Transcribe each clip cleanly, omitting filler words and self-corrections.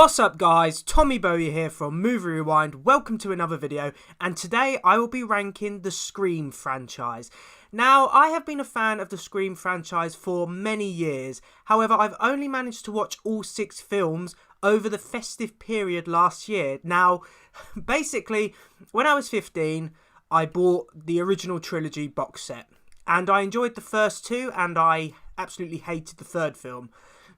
What's up guys, Tommy Bowie here from Movie Rewind. Welcome to another video, and today I will be ranking the Scream franchise. Now, I have been a fan of the Scream franchise for many years. However, I've only managed to watch all 6 films over the festive period last year. Now, basically, when I was 15, I bought the original trilogy box set. And I enjoyed the first 2, and I absolutely hated the 3rd film.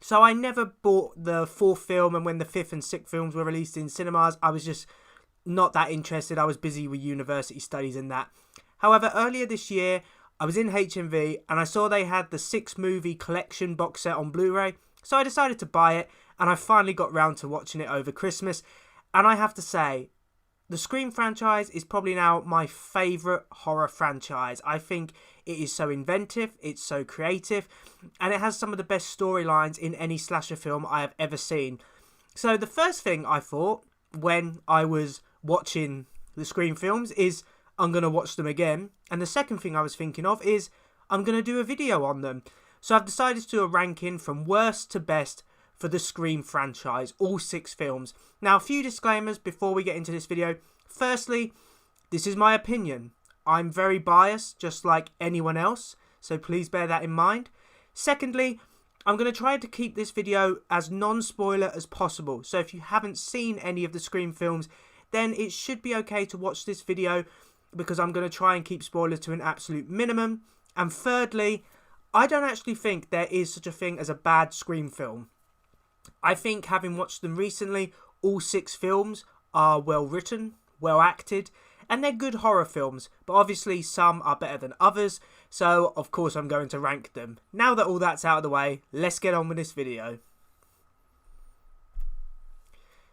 So I never bought the 4th film, and when the 5th and 6th films were released in cinemas, I was just not that interested. I was busy with university studies and that. However, earlier this year, I was in HMV and I saw they had the 6-movie collection box set on Blu-ray. So I decided to buy it, and I finally got round to watching it over Christmas. And I have to say, the Scream franchise is probably now my favourite horror franchise. I think it is so inventive, it's so creative, and it has some of the best storylines in any slasher film I have ever seen. So the first thing I thought when I was watching the Scream films is I'm going to watch them again. And the second thing I was thinking of is I'm going to do a video on them. So I've decided to do a ranking from worst to best for the Scream franchise, all 6 films. Now, a few disclaimers before we get into this video. Firstly, this is my opinion. I'm very biased, just like anyone else, so please bear that in mind. Secondly, I'm going to try to keep this video as non-spoiler as possible. So if you haven't seen any of the Scream films, then it should be okay to watch this video, because I'm going to try and keep spoilers to an absolute minimum. And thirdly, I don't actually think there is such a thing as a bad Scream film. I think, having watched them recently, all 6 films are well written, well acted, and they're good horror films, but obviously some are better than others, so of course I'm going to rank them. Now that all that's out of the way, let's get on with this video.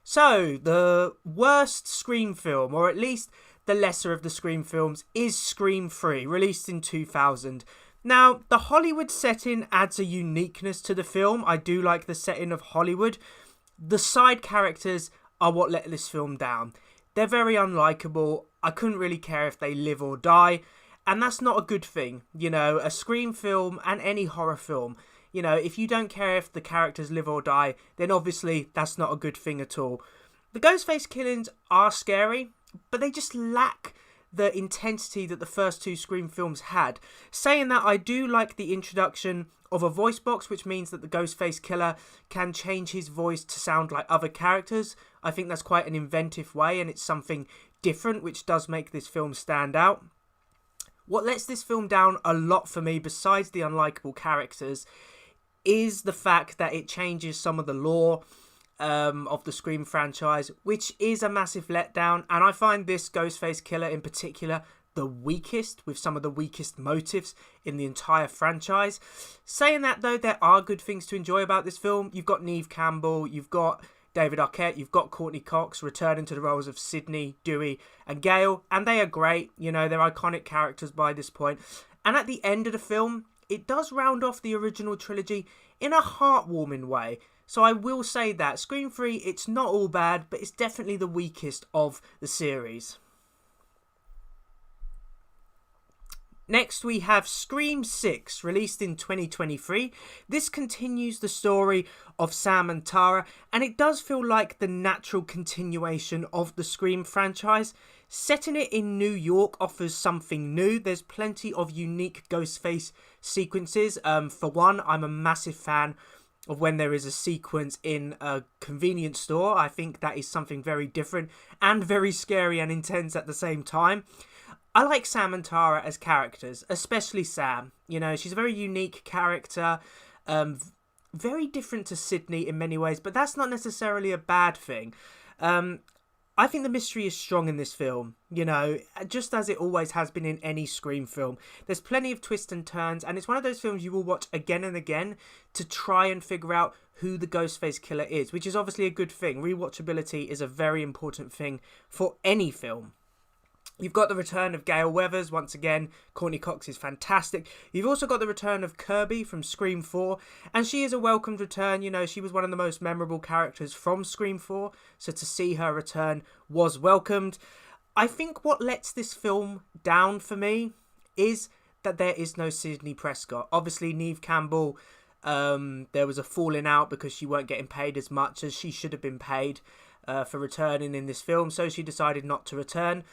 So, the worst Scream film, or at least the lesser of the Scream films, is Scream 3, released in 2000. Now, the Hollywood setting adds a uniqueness to the film. I do like the setting of Hollywood. The side characters are what let this film down. They're very unlikable. I couldn't really care if they live or die, and that's not a good thing. You know, a Scream film and any horror film, you know, if you don't care if the characters live or die, then obviously that's not a good thing at all. The Ghostface killings are scary, but they just lack the intensity that the first 2 Scream films had. Saying that, I do like the introduction of a voice box, which means that the Ghostface killer can change his voice to sound like other characters. I think that's quite an inventive way, and it's something different, which does make this film stand out. What lets this film down a lot for me, besides the unlikable characters, is the fact that it changes some of the lore of the Scream franchise, which is a massive letdown. And I find this Ghostface killer in particular the weakest, with some of the weakest motives in the entire franchise. Saying that though, there are good things to enjoy about this film. You've got Neve Campbell, you've got David Arquette, you've got Courtney Cox returning to the roles of Sydney, Dewey and Gale, and they are great. You know, they're iconic characters by this point. And at the end of the film, it does round off the original trilogy in a heartwarming way. So I will say that Scream 3, it's not all bad, but it's definitely the weakest of the series. Next, we have Scream 6, released in 2023. This continues the story of Sam and Tara, and it does feel like the natural continuation of the Scream franchise. Setting it in New York offers something new. There's plenty of unique Ghostface sequences. For one, I'm a massive fan of when there is a sequence in a convenience store. I think that is something very different and very scary and intense at the same time. I like Sam and Tara as characters, especially Sam. You know, she's a very unique character, very different to Sydney in many ways, but that's not necessarily a bad thing. I think the mystery is strong in this film, you know, just as it always has been in any Scream film. There's plenty of twists and turns, and it's one of those films you will watch again and again to try and figure out who the Ghostface killer is, which is obviously a good thing. Rewatchability is a very important thing for any film. You've got the return of Gale Weathers, once again. Courtney Cox is fantastic. You've also got the return of Kirby from Scream 4, and she is a welcomed return. You know, she was one of the most memorable characters from Scream 4, so to see her return was welcomed. I think what lets this film down for me is that there is no Sidney Prescott. Obviously, Neve Campbell There was a falling out because she weren't getting paid as much as she should have been paid for returning in this film, so she decided not to return.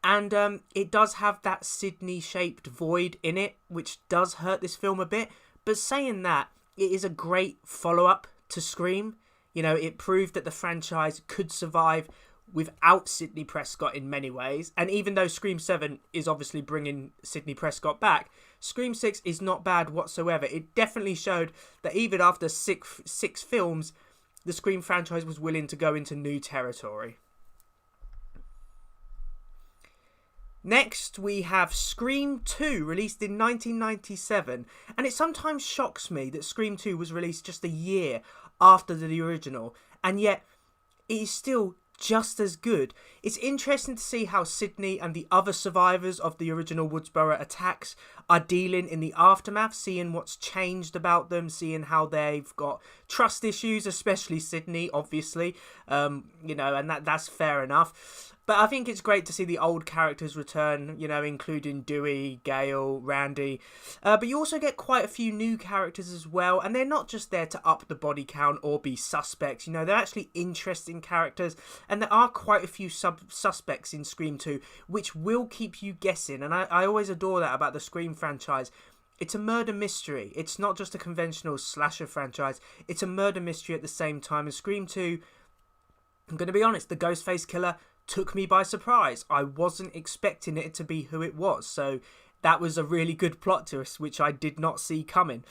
And it does have that Sydney-shaped void in it, which does hurt this film a bit. But saying that, it is a great follow-up to Scream. You know, it proved that the franchise could survive without Sidney Prescott in many ways. And even though Scream 7 is obviously bringing Sidney Prescott back, Scream 6 is not bad whatsoever. It definitely showed that even after six films, the Scream franchise was willing to go into new territory. Next, we have Scream 2, released in 1997. And it sometimes shocks me that Scream 2 was released just a year after the original. And yet, it is still just as good. It's interesting to see how Sydney and the other survivors of the original Woodsboro attacks are dealing in the aftermath, seeing what's changed about them, seeing how they've got trust issues, especially Sydney, obviously. You know, and that's fair enough. But I think it's great to see the old characters return, you know, including Dewey, Gale, Randy. But you also get quite a few new characters as well. And they're not just there to up the body count or be suspects. You know, they're actually interesting characters. And there are quite a few suspects in Scream 2, which will keep you guessing. And I always adore that about the Scream franchise. It's a murder mystery. It's not just a conventional slasher franchise. It's a murder mystery at the same time. And Scream 2, I'm going to be honest, the Ghostface Killer took me by surprise. I wasn't expecting it to be who it was, so that was a really good plot twist, which I did not see coming.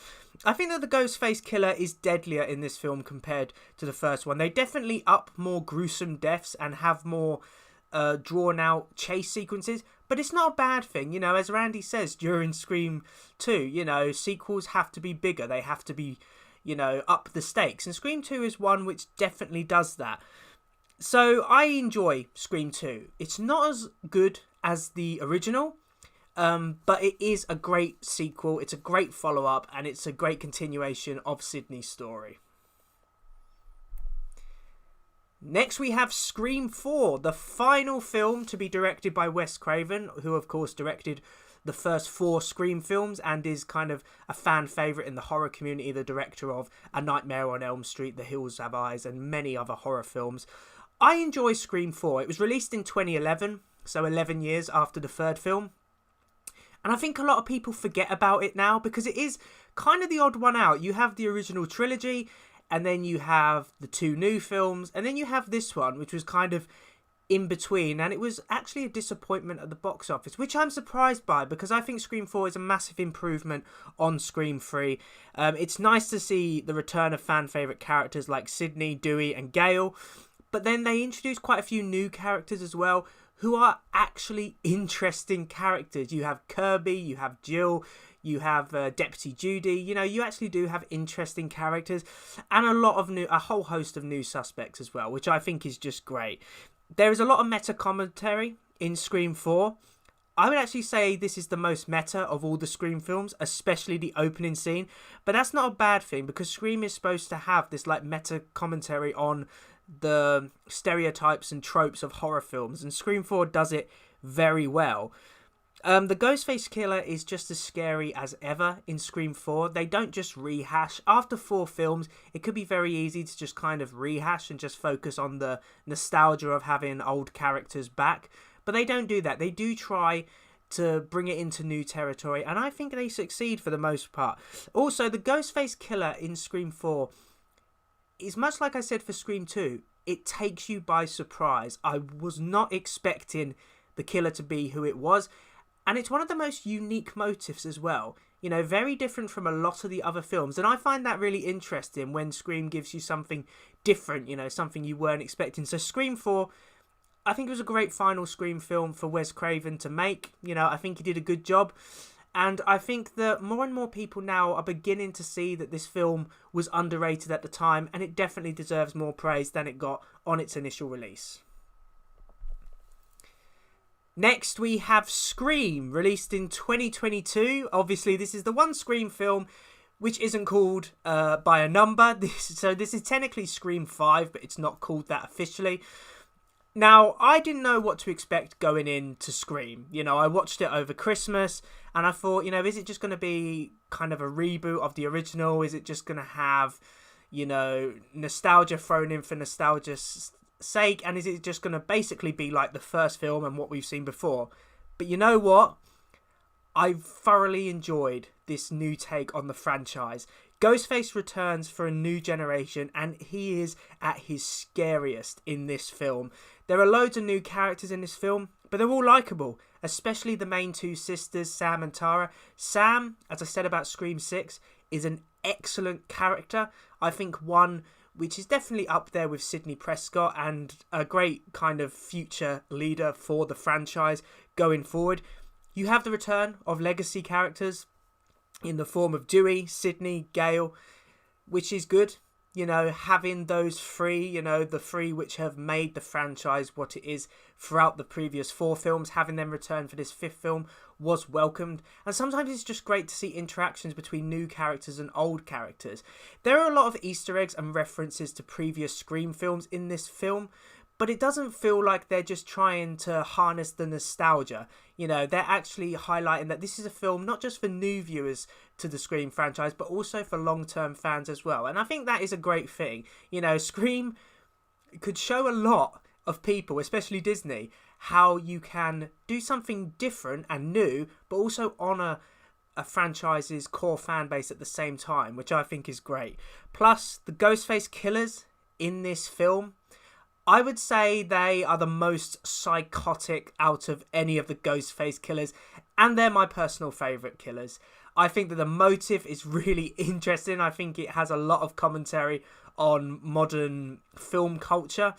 I think that the Ghostface Killer is deadlier in this film compared to the first one. They definitely up more gruesome deaths and have more drawn out chase sequences, but it's not a bad thing. You know, as Randy says during Scream 2, you know, sequels have to be bigger. They have to be, you know, up the stakes, and Scream 2 is one which definitely does that. So I enjoy Scream 2. It's not as good as the original, but it is a great sequel. It's a great follow-up, and it's a great continuation of Sydney's story. Next we have Scream 4, the final film to be directed by Wes Craven, who of course directed the first 4 Scream films and is kind of a fan favourite in the horror community, the director of A Nightmare on Elm Street, The Hills Have Eyes, and many other horror films. I enjoy Scream 4. It was released in 2011, so 11 years after the third film. And I think a lot of people forget about it now because it is kind of the odd one out. You have the original trilogy, and then you have the 2 new films, and then you have this one, which was kind of in between. And it was actually a disappointment at the box office, which I'm surprised by because I think Scream 4 is a massive improvement on Scream 3. It's nice to see the return of fan favourite characters like Sydney, Dewey, and Gale. But then they introduced quite a few new characters as well, who are actually interesting characters. You have Kirby, you have Jill, you have Deputy Judy. You know, you actually do have interesting characters, and a whole host of new suspects as well, which I think is just great. There is a lot of meta commentary in Scream 4. I would actually say this is the most meta of all the Scream films, especially the opening scene. But that's not a bad thing because Scream is supposed to have this like meta commentary on the stereotypes and tropes of horror films, and Scream 4 does it very well. The Ghostface Killer is just as scary as ever in Scream 4. They don't just rehash. After 4 films, it could be very easy to just kind of rehash and just focus on the nostalgia of having old characters back. But they don't do that. They do try to bring it into new territory, and I think they succeed for the most part. Also, the Ghostface Killer in Scream 4 is much like I said for Scream 2. It takes you by surprise. I was not expecting the killer to be who it was. And it's one of the most unique motifs as well. You know, very different from a lot of the other films. And I find that really interesting when Scream gives you something different, you know, something you weren't expecting. So Scream 4, I think it was a great final Scream film for Wes Craven to make. You know, I think he did a good job. And I think that more and more people now are beginning to see that this film was underrated at the time, and it definitely deserves more praise than it got on its initial release. Next, we have Scream, released in 2022. Obviously, this is the one Scream film which isn't called by a number. So this is technically Scream 5, but it's not called that officially. Now, I didn't know what to expect going into Scream. You know, I watched it over Christmas and I thought, you know, is it just going to be kind of a reboot of the original? Is it just going to have, you know, nostalgia thrown in for nostalgia's sake? And is it just going to basically be like the first film and what we've seen before? But you know what? I've thoroughly enjoyed this new take on the franchise. Ghostface returns for a new generation and he is at his scariest in this film. There are loads of new characters in this film, but they're all likeable, especially the main two sisters, Sam and Tara. Sam, as I said about Scream 6, is an excellent character. I think one which is definitely up there with Sidney Prescott and a great kind of future leader for the franchise going forward. You have the return of legacy characters in the form of Dewey, Sidney, Gale, which is good. You know, having those three, you know, the three which have made the franchise what it is throughout the previous 4 films, having them return for this 5th film was welcomed. And sometimes it's just great to see interactions between new characters and old characters. There are a lot of Easter eggs and references to previous Scream films in this film, but it doesn't feel like they're just trying to harness the nostalgia. You know, they're actually highlighting that this is a film not just for new viewers to the Scream franchise, but also for long-term fans as well. And I think that is a great thing. You know, Scream could show a lot of people, especially Disney, how you can do something different and new, but also honour a franchise's core fan base at the same time, which I think is great. Plus, the Ghostface killers in this film, I would say they are the most psychotic out of any of the Ghostface killers, and they're my personal favourite killers. I think that the motive is really interesting. I think it has a lot of commentary on modern film culture,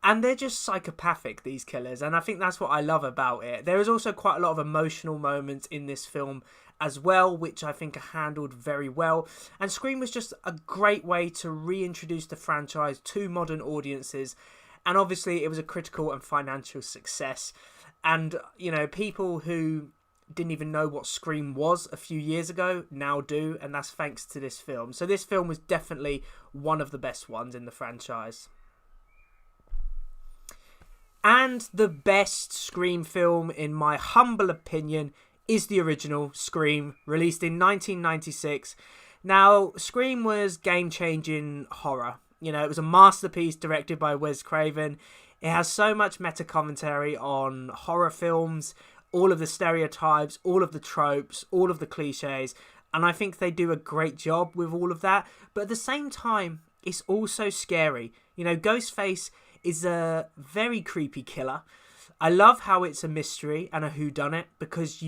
and they're just psychopathic, these killers, and I think that's what I love about it. There is also quite a lot of emotional moments in this film as well, which I think are handled very well. And Scream was just a great way to reintroduce the franchise to modern audiences. And obviously it was a critical and financial success. And, you know, people who didn't even know what Scream was a few years ago now do. And that's thanks to this film. So this film was definitely one of the best ones in the franchise. And the best Scream film, in my humble opinion, is the original Scream, released in 1996. Now, Scream was game-changing horror. You know, it was a masterpiece directed by Wes Craven. It has so much meta-commentary on horror films, all of the stereotypes, all of the tropes, all of the cliches, and I think they do a great job with all of that. But at the same time, it's also scary. You know, Ghostface is a very creepy killer. I love how it's a mystery and a whodunit because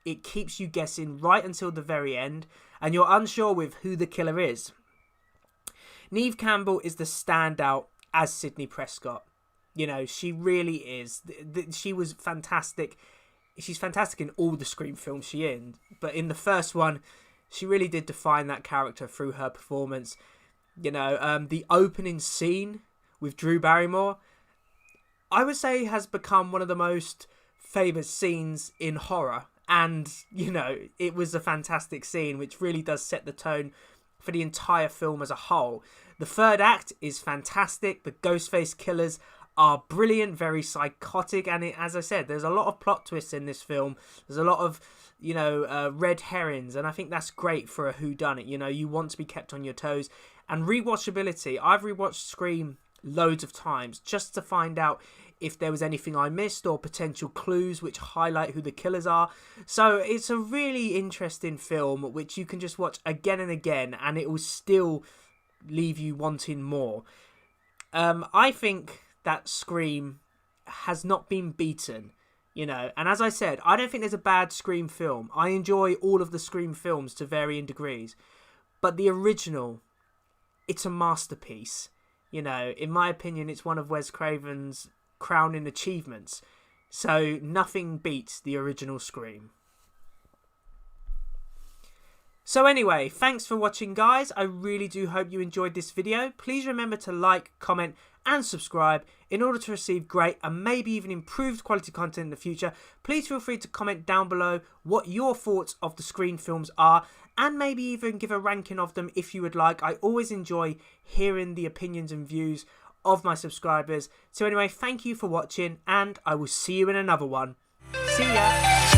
it keeps you guessing right until the very end and you're unsure with who the killer is. Neve Campbell is the standout as Sidney Prescott. You know, she really is. She was fantastic. She's fantastic in all the Scream films she's in, but in the first one, she really did define that character through her performance. You know, the opening scene with Drew Barrymore, I would say, has become one of the most favoured scenes in horror. And, you know, it was a fantastic scene, which really does set the tone for the entire film as a whole. The third act is fantastic. The Ghostface killers are brilliant, very psychotic. And as I said, there's a lot of plot twists in this film. There's a lot of, you know, red herrings. And I think that's great for a whodunit. You know, you want to be kept on your toes. And rewatchability. I've rewatched Scream loads of times just to find out if there was anything I missed or potential clues which highlight who the killers are. So it's a really interesting film which you can just watch again and again and it will still leave you wanting more. I think that Scream has not been beaten, you know, and as I said, I don't think there's a bad Scream film. I enjoy all of the Scream films to varying degrees, but the original, it's a masterpiece. You know, in my opinion, it's one of Wes Craven's crowning achievements. So nothing beats the original Scream. So anyway, thanks for watching, guys. I really do hope you enjoyed this video. Please remember to like, comment and subscribe in order to receive great and maybe even improved quality content in the future. Please feel free to comment down below what your thoughts of the Scream films are and maybe even give a ranking of them if you would like. I always enjoy hearing the opinions and views of my subscribers. So anyway, thank you for watching, and I will see you in another one. See ya!